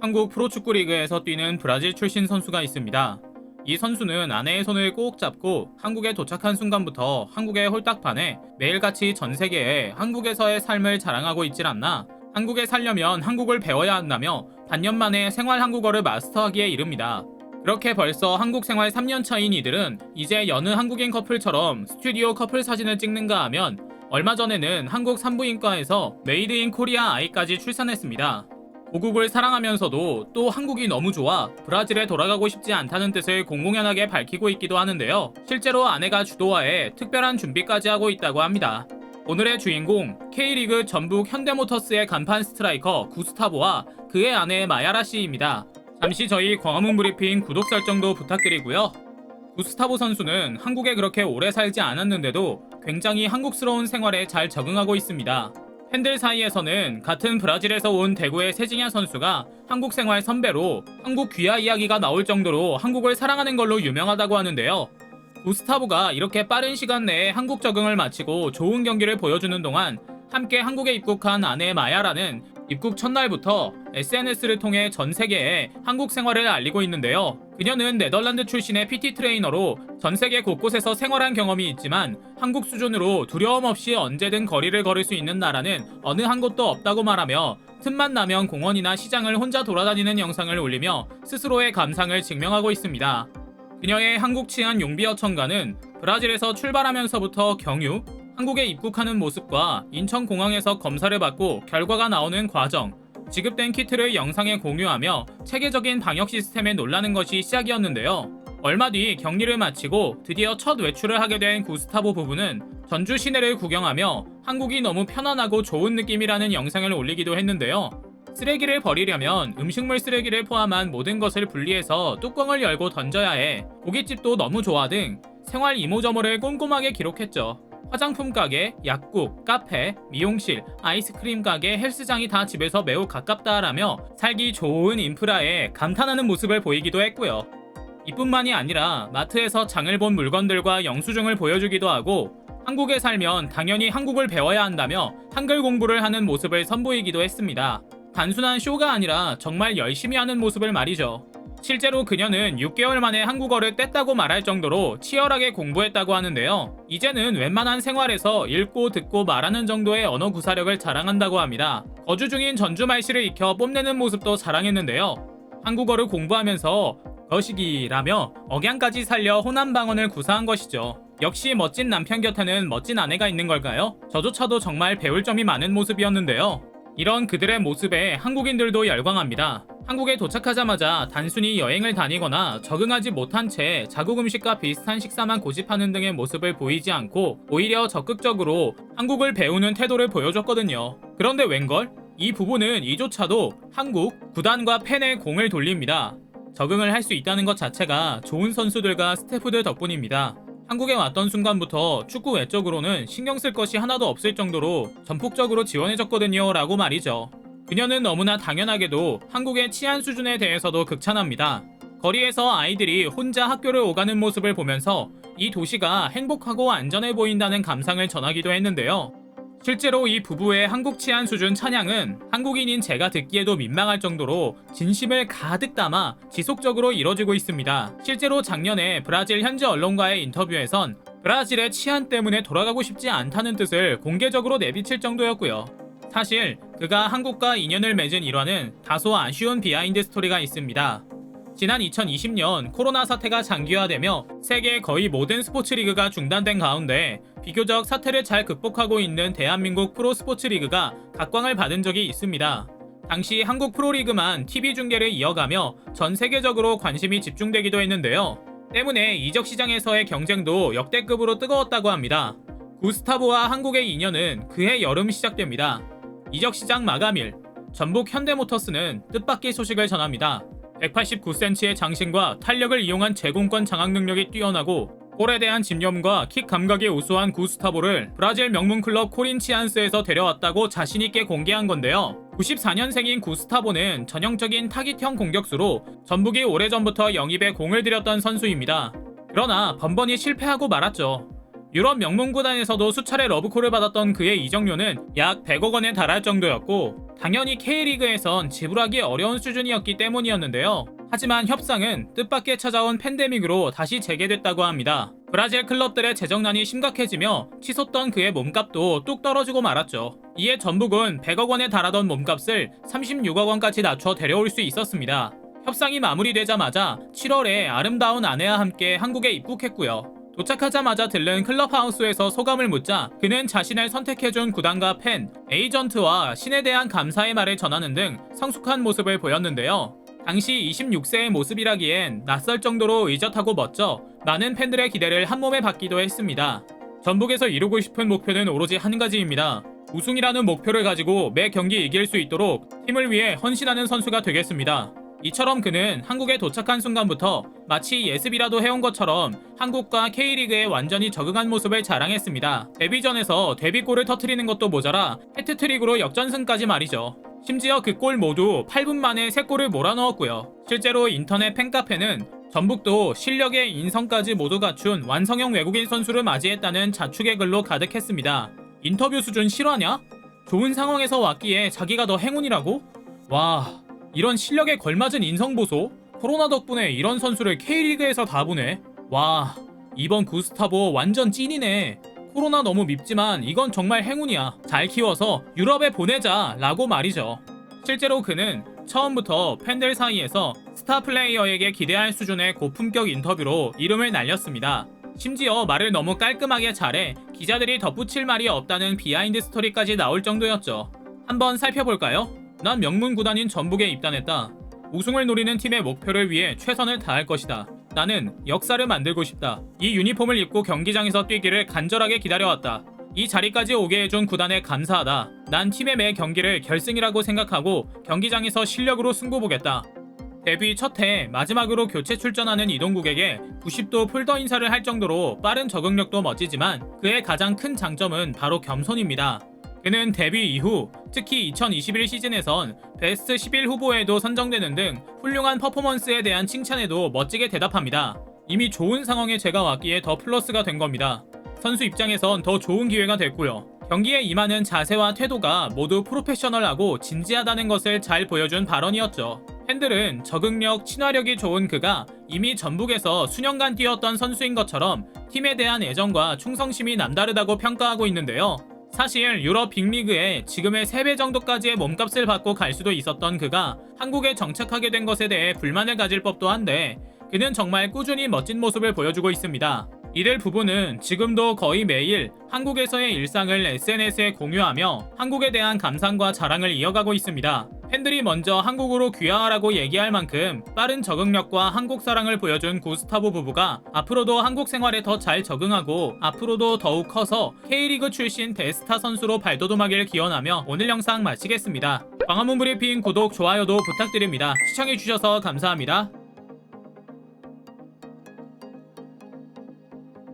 한국 프로축구 리그에서 뛰는 브라질 출신 선수가 있습니다. 이 선수는 아내의 손을 꼭 잡고 한국에 도착한 순간부터 한국에 홀딱 반해 매일같이 전 세계에 한국에서의 삶을 자랑하고 있질 않나, 한국에 살려면 한국을 배워야 한다며 반년 만에 생활 한국어를 마스터하기에 이릅니다. 그렇게 벌써 한국 생활 3년 차인 이들은 이제 여느 한국인 커플처럼 스튜디오 커플 사진을 찍는가 하면 얼마 전에는 한국 산부인과에서 메이드 인 코리아 아이까지 출산했습니다. 고국을 사랑하면서도 또 한국이 너무 좋아 브라질에 돌아가고 싶지 않다는 뜻을 공공연하게 밝히고 있기도 하는데요. 실제로 아내가 주도하에 특별한 준비까지 하고 있다고 합니다. 오늘의 주인공, K리그 전북 현대모터스의 간판 스트라이커 구스타보와 그의 아내 마야라 씨입니다. 잠시 저희 광화문 브리핑 구독 설정도 부탁드리고요. 구스타보 선수는 한국에 그렇게 오래 살지 않았는데도 굉장히 한국스러운 생활에 잘 적응하고 있습니다. 팬들 사이에서는 같은 브라질에서 온 대구의 세징야 선수가 한국 생활 선배로 한국 귀화 이야기가 나올 정도로 한국을 사랑하는 걸로 유명하다고 하는데요. 구스타보가 이렇게 빠른 시간 내에 한국 적응을 마치고 좋은 경기를 보여주는 동안 함께 한국에 입국한 아내 마야라는 입국 첫날부터 SNS를 통해 전 세계에 한국 생활을 알리고 있는데요. 그녀는 네덜란드 출신의 PT 트레이너로 전 세계 곳곳에서 생활한 경험이 있지만 한국 수준으로 두려움 없이 언제든 거리를 걸을 수 있는 나라는 어느 한 곳도 없다고 말하며 틈만 나면 공원이나 시장을 혼자 돌아다니는 영상을 올리며 스스로의 감상을 증명하고 있습니다. 그녀의 한국 치안 용비 요청가는 브라질에서 출발하면서부터 경유, 한국에 입국하는 모습과 인천공항에서 검사를 받고 결과가 나오는 과정, 지급된 키트를 영상에 공유하며 체계적인 방역 시스템에 놀라는 것이 시작이었는데요. 얼마 뒤 격리를 마치고 드디어 첫 외출을 하게 된 구스타보 부부는 전주 시내를 구경하며 한국이 너무 편안하고 좋은 느낌이라는 영상을 올리기도 했는데요. 쓰레기를 버리려면 음식물 쓰레기를 포함한 모든 것을 분리해서 뚜껑을 열고 던져야 해. 고깃집도 너무 좋아 등 생활 이모저모를 꼼꼼하게 기록했죠. 화장품 가게, 약국, 카페, 미용실, 아이스크림 가게, 헬스장이 다 집에서 매우 가깝다라며 살기 좋은 인프라에 감탄하는 모습을 보이기도 했고요. 이뿐만이 아니라 마트에서 장을 본 물건들과 영수증을 보여주기도 하고 한국에 살면 당연히 한국을 배워야 한다며 한글 공부를 하는 모습을 선보이기도 했습니다. 단순한 쇼가 아니라 정말 열심히 하는 모습을 말이죠. 실제로 그녀는 6개월 만에 한국어를 뗐다고 말할 정도로 치열하게 공부했다고 하는데요. 이제는 웬만한 생활에서 읽고 듣고 말하는 정도의 언어 구사력을 자랑한다고 합니다. 거주 중인 전주 말씨를 익혀 뽐내는 모습도 자랑했는데요. 한국어를 공부하면서 거시기라며 억양까지 살려 호남 방언을 구사한 것이죠. 역시 멋진 남편 곁에는 멋진 아내가 있는 걸까요? 저조차도 정말 배울 점이 많은 모습이었는데요. 이런 그들의 모습에 한국인들도 열광합니다. 한국에 도착하자마자 단순히 여행을 다니거나 적응하지 못한 채 자국 음식과 비슷한 식사만 고집하는 등의 모습을 보이지 않고 오히려 적극적으로 한국을 배우는 태도를 보여줬거든요. 그런데 웬걸? 이 부부는 이조차도 한국, 구단과 팬에 공을 돌립니다. 적응을 할 수 있다는 것 자체가 좋은 선수들과 스태프들 덕분입니다. 한국에 왔던 순간부터 축구 외적으로는 신경 쓸 것이 하나도 없을 정도로 전폭적으로 지원해줬거든요 라고 말이죠. 그녀는 너무나 당연하게도 한국의 치안 수준에 대해서도 극찬합니다. 거리에서 아이들이 혼자 학교를 오가는 모습을 보면서 이 도시가 행복하고 안전해 보인다는 감상을 전하기도 했는데요. 실제로 이 부부의 한국 치안 수준 찬양은 한국인인 제가 듣기에도 민망할 정도로 진심을 가득 담아 지속적으로 이뤄지고 있습니다. 실제로 작년에 브라질 현지 언론과의 인터뷰에선 브라질의 치안 때문에 돌아가고 싶지 않다는 뜻을 공개적으로 내비칠 정도였고요. 사실 그가 한국과 인연을 맺은 일화는 다소 아쉬운 비하인드 스토리가 있습니다. 지난 2020년 코로나 사태가 장기화되며 세계 거의 모든 스포츠 리그가 중단된 가운데 비교적 사태를 잘 극복하고 있는 대한민국 프로스포츠 리그가 각광을 받은 적이 있습니다. 당시 한국 프로리그만 TV 중계를 이어가며 전 세계적으로 관심이 집중되기도 했는데요. 때문에 이적 시장에서의 경쟁도 역대급으로 뜨거웠다고 합니다. 구스타보와 한국의 인연은 그해 여름 시작됩니다. 이적 시장 마감일, 전북 현대모터스는 뜻밖의 소식을 전합니다. 189cm의 장신과 탄력을 이용한 제공권 장악 능력이 뛰어나고 볼에 대한 집념과 킥 감각이 우수한 구스타보를 브라질 명문 클럽 코린치안스에서 데려왔다고 자신있게 공개한 건데요. 94년생인 구스타보는 전형적인 타깃형 공격수로 전북이 오래전부터 영입에 공을 들였던 선수입니다. 그러나 번번이 실패하고 말았죠. 유럽 명문 구단에서도 수차례 러브콜을 받았던 그의 이적료는 약 100억 원에 달할 정도였고 당연히 K리그에선 지불하기 어려운 수준이었기 때문이었는데요. 하지만 협상은 뜻밖의 찾아온 팬데믹으로 다시 재개됐다고 합니다. 브라질 클럽들의 재정난이 심각해지며 치솟던 그의 몸값도 뚝 떨어지고 말았죠. 이에 전북은 100억 원에 달하던 몸값을 36억 원까지 낮춰 데려올 수 있었습니다. 협상이 마무리되자마자 7월에 아름다운 아내와 함께 한국에 입국했고요. 도착하자마자 들른 클럽하우스에서 소감을 묻자 그는 자신을 선택해준 구단과 팬, 에이전트와 신에 대한 감사의 말을 전하는 등 성숙한 모습을 보였는데요. 당시 26세의 모습이라기엔 낯설 정도로 의젓하고 멋져 많은 팬들의 기대를 한몸에 받기도 했습니다. 전북에서 이루고 싶은 목표는 오로지 한 가지입니다. 우승이라는 목표를 가지고 매 경기 이길 수 있도록 팀을 위해 헌신하는 선수가 되겠습니다. 이처럼 그는 한국에 도착한 순간부터 마치 예습이라도 해온 것처럼 한국과 K리그에 완전히 적응한 모습을 자랑했습니다. 데뷔전에서 데뷔골을 터뜨리는 것도 모자라 해트트릭으로 역전승까지 말이죠. 심지어 그 골 모두 8분 만에 3골을 몰아넣었고요. 실제로 인터넷 팬카페는 전북도 실력의 인성까지 모두 갖춘 완성형 외국인 선수를 맞이했다는 자축의 글로 가득했습니다. 인터뷰 수준 실화냐? 좋은 상황에서 왔기에 자기가 더 행운이라고? 와... 이런 실력에 걸맞은 인성보소? 코로나 덕분에 이런 선수를 K리그에서 다 보네. 와, 이번 구스타보 완전 찐이네. 코로나 너무 밉지만 이건 정말 행운이야. 잘 키워서 유럽에 보내자 라고 말이죠. 실제로 그는 처음부터 팬들 사이에서 스타 플레이어에게 기대할 수준의 고품격 인터뷰로 이름을 날렸습니다. 심지어 말을 너무 깔끔하게 잘해 기자들이 덧붙일 말이 없다는 비하인드 스토리까지 나올 정도였죠. 한번 살펴볼까요? 난 명문 구단인 전북에 입단했다. 우승을 노리는 팀의 목표를 위해 최선을 다할 것이다. 나는 역사를 만들고 싶다. 이 유니폼을 입고 경기장에서 뛰기를 간절하게 기다려왔다. 이 자리까지 오게 해준 구단에 감사하다. 난 팀의 매 경기를 결승이라고 생각하고 경기장에서 실력으로 승부 보겠다. 데뷔 첫 해 마지막으로 교체 출전하는 이동국에게 90도 폴더 인사를 할 정도로 빠른 적응력도 멋지지만 그의 가장 큰 장점은 바로 겸손입니다. 그는 데뷔 이후 특히 2021 시즌에선 베스트 11 후보에도 선정되는 등 훌륭한 퍼포먼스에 대한 칭찬에도 멋지게 대답합니다. 이미 좋은 상황에 제가 왔기에 더 플러스가 된 겁니다. 선수 입장에선 더 좋은 기회가 됐고요. 경기에 임하는 자세와 태도가 모두 프로페셔널하고 진지하다는 것을 잘 보여준 발언이었죠. 팬들은 적응력, 친화력이 좋은 그가 이미 전북에서 수년간 뛰었던 선수인 것처럼 팀에 대한 애정과 충성심이 남다르다고 평가하고 있는데요. 사실 유럽 빅리그에 지금의 3배 정도까지의 몸값을 받고 갈 수도 있었던 그가 한국에 정착하게 된 것에 대해 불만을 가질 법도 한데 그는 정말 꾸준히 멋진 모습을 보여주고 있습니다. 이들 부부는 지금도 거의 매일 한국에서의 일상을 SNS에 공유하며 한국에 대한 감상과 자랑을 이어가고 있습니다. 팬들이 먼저 한국으로 귀화하라고 얘기할 만큼 빠른 적응력과 한국 사랑을 보여준 구스타보 부부가 앞으로도 한국 생활에 더 잘 적응하고 앞으로도 더욱 커서 K리그 출신 대스타 선수로 발돋움하길 기원하며 오늘 영상 마치겠습니다. 광화문 브리핑 구독, 좋아요도 부탁드립니다. 시청해주셔서 감사합니다.